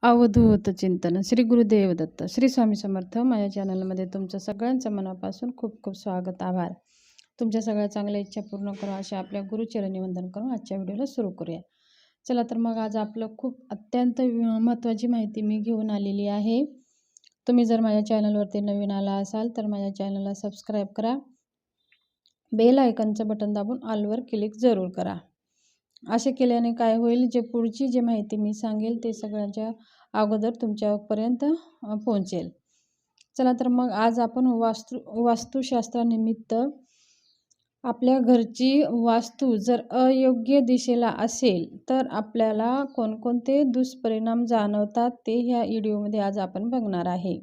अवधूत चिंतन श्री गुरुदेव दत्त श्री स्वामी समर्थ. माझ्या चॅनलमध्ये तुमचं सगळ्यांचं मनापासून खूप खूप स्वागत, आभार. तुमच्या सगळ्या चांगल्या इच्छा पूर्ण करा अशा आपल्या गुरुचरणी वंदन करून आजच्या व्हिडिओला सुरू करूया. चला तर मग आज आपलं खूप अत्यंत महत्त्वाची माहिती मी घेऊन आलेली आहे. तुम्ही जर माझ्या चॅनलवरती नवीन आला असाल तर माझ्या चॅनलला सबस्क्राईब करा, बेल आयकनचं बटन दाबून ऑलवर क्लिक जरूर करा. असे केल्याने काय होईल, जे पुढची जी माहिती मी सांगेल ते सगळ्यांच्या अगोदर तुमच्यापर्यंत पोहोचेल. चला तर मग आज आपण वास्तुशास्त्रानिमित्त आपल्या घरची वास्तू जर अयोग्य दिशेला असेल तर आपल्याला कोणकोणते दुष्परिणाम जाणवतात ते ह्या व्हिडिओमध्ये आज आपण बघणार आहे.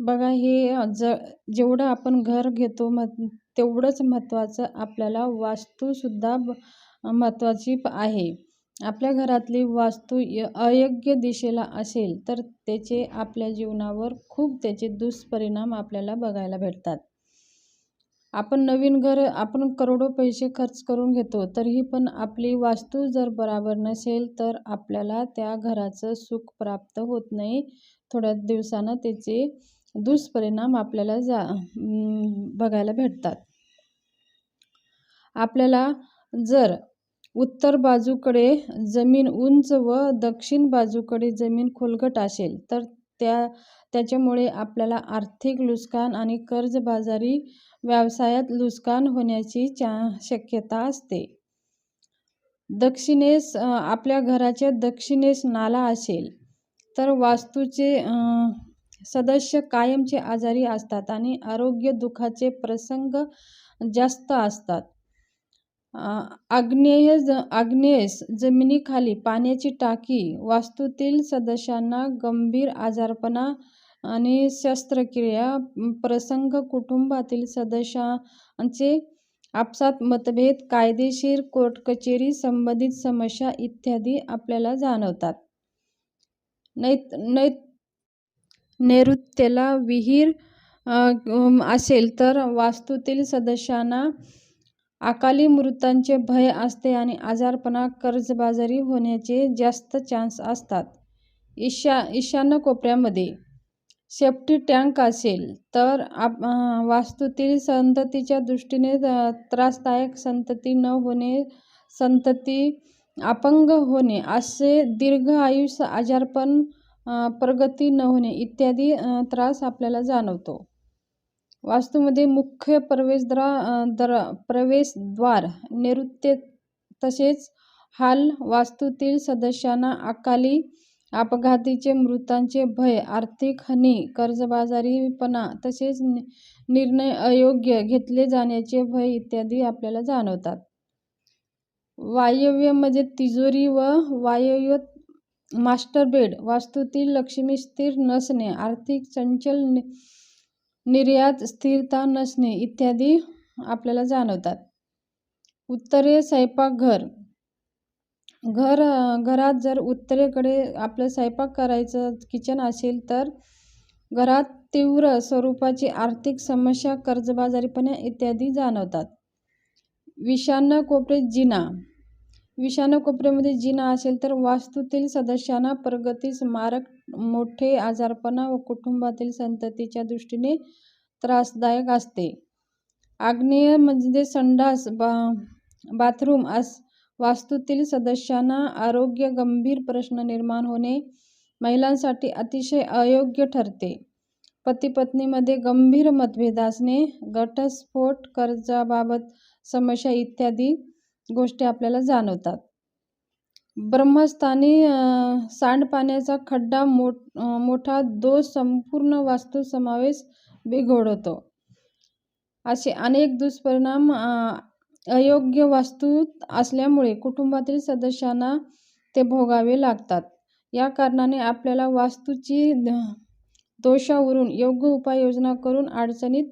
बघा, हे जेवढं आपण घर घेतो तेवढंच महत्त्वाचं आपल्याला वास्तूसुद्धा महत्त्वाची आहे. आपल्या घरातली वास्तू अयोग्य दिशेला असेल तर त्याचे आपल्या जीवनावर खूप त्याचे दुष्परिणाम आपल्याला बघायला भेटतात. आपण नवीन घर आपण करोडो पैसे खर्च करून घेतो, तरीही पण आपली वास्तू जर बरोबर नसेल तर आपल्याला त्या घराचं सुख प्राप्त होत नाही. थोड्या दिवसानं त्याचे दुष्परिणाम आपल्याला बघायला भेटतात. आपल्याला जर उत्तर बाजूकडे जमीन उंच व दक्षिण बाजूकडे जमीन खोलगट असेल तर त्याच्यामुळे आपल्याला आर्थिक नुकसान आणि कर्जबाजारी व्यवसायात नुकसान होण्याची शक्यता असते. दक्षिणेस आपल्या घराच्या दक्षिणेस नाला असेल तर वास्तूचे सदस्य कायमचे आजारी असतात आणि आरोग्य दुःखाचे प्रसंग जास्त असतात. आग्नेयेस जमिनीखाली पाण्याची टाकी वास्तूतील सदस्यांना गंभीर आजारपणा आणि शस्त्रक्रिया प्रसंग, कुटुंबातील सदस्यांचे आपसात मतभेद, कायदेशीर कोर्ट कचेरी संबंधित समस्या इत्यादी आपल्याला जाणवतात. नैऋत्येला विहीर असेल तर वास्तूतील सदस्यांना अकाली मृत्यूचे भय असते आणि आजारपणा, कर्जबाजारी होण्याचे जास्त चान्स असतात. ईशान्य कोपऱ्यामध्ये सेफ्टी टँक असेल तर वास्तूतील संततीच्या दृष्टीने त्रासदायक, संतती न होणे, संतती अपंग होणे, असे दीर्घ आयुष्य, आजारपण, प्रगती न होणे इत्यादी त्रास आपल्याला जाणवतो. वास्तूमध्ये मुख्य प्रवेशद्वार नैऋत्य तसेच हाल वास्तूतील सदस्यांना अकाली अपघाताचे, मृत्यूचे भय, आर्थिक हानी, कर्जबाजारीपणा तसेच निर्णय अयोग्य घेतले जाण्याचे भय इत्यादी आपल्याला जाणवतात. वायव्यमध्ये तिजोरी व वायव्य मास्टर बेड वास्तूतील लक्ष्मी स्थिर नसणे, आर्थिक चंचल, निर्यात स्थिरता नसणे इत्यादी आपल्याला जाणवतात. उत्तरेस स्वयंपाकघर घरात जर उत्तरेकडे आपलं स्वयंपाक करायचं किचन असेल तर घरात तीव्र स्वरूपाची आर्थिक समस्या, कर्जबाजारीपणा इत्यादी जाणवतात. ईशान्य कोपऱ्यामध्ये जिना असेल तर वास्तूतील सदस्यांना प्रगतीस मारक, मोठे आजारपणा व कुटुंबातील संततीच्या दृष्टीने त्रासदायक असते. आग्नेयमध्ये संडास बाथरूम वास्तूतील सदस्यांना आरोग्य गंभीर प्रश्न निर्माण होणे, महिलांसाठी अतिशय अयोग्य ठरते. पती-पत्नीमध्ये गंभीर मतभेद असणे, घटस्फोट, कर्जाबाबत समस्या इत्यादी गोष्टी आपल्याला जाणवतात. ब्रह्मस्थानी सांडपाण्याचा खड्डा मोठा दोष संपूर्ण वास्तू समावेश बिघडवतो. असे अनेक दुष्परिणाम अयोग्य वास्तूत असल्यामुळे कुटुंबातील सदस्यांना ते भोगावे लागतात. या कारणाने आपल्याला वास्तूची दोषावरून योग्य उपाययोजना करून अडचणीत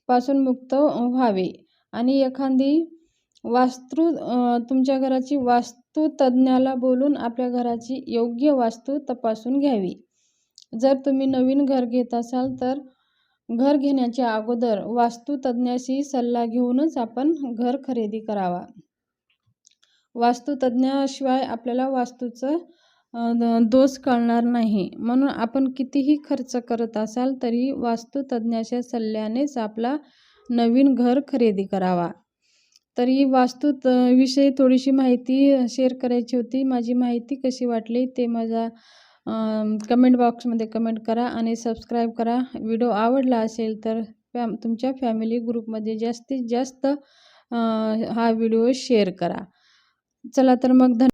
पासून मुक्त व्हावे आणि एखादी तुमच्या घराची वास्तू तज्ज्ञाला बोलून आपल्या घराची योग्य वास्तू तपासून घ्यावी. जर तुम्ही नवीन घर घेत असाल तर घर घेण्याच्या अगोदर वास्तुतज्ञाशी सल्ला घेऊनच आपण घर खरेदी करावा. वास्तुतज्ञाशिवाय आपल्याला वास्तूचं दोष कळणार नाही. म्हणून आपण कितीही खर्च करत असाल तरी वास्तुतज्ञाच्या सल्ल्यानेच आपला नवीन घर खरेदी करावा. तर ही विषयी थोडीशी माहिती शेअर करायची होती. माझी माहिती कशी वाटली ते माझ्या कमेंट बॉक्समध्ये कमेंट करा आणि सबस्क्राईब करा. व्हिडिओ आवडला असेल तर तुमच्या फॅमिली ग्रुपमध्ये जास्तीत जास्त हा व्हिडिओ शेअर करा. चला तर मग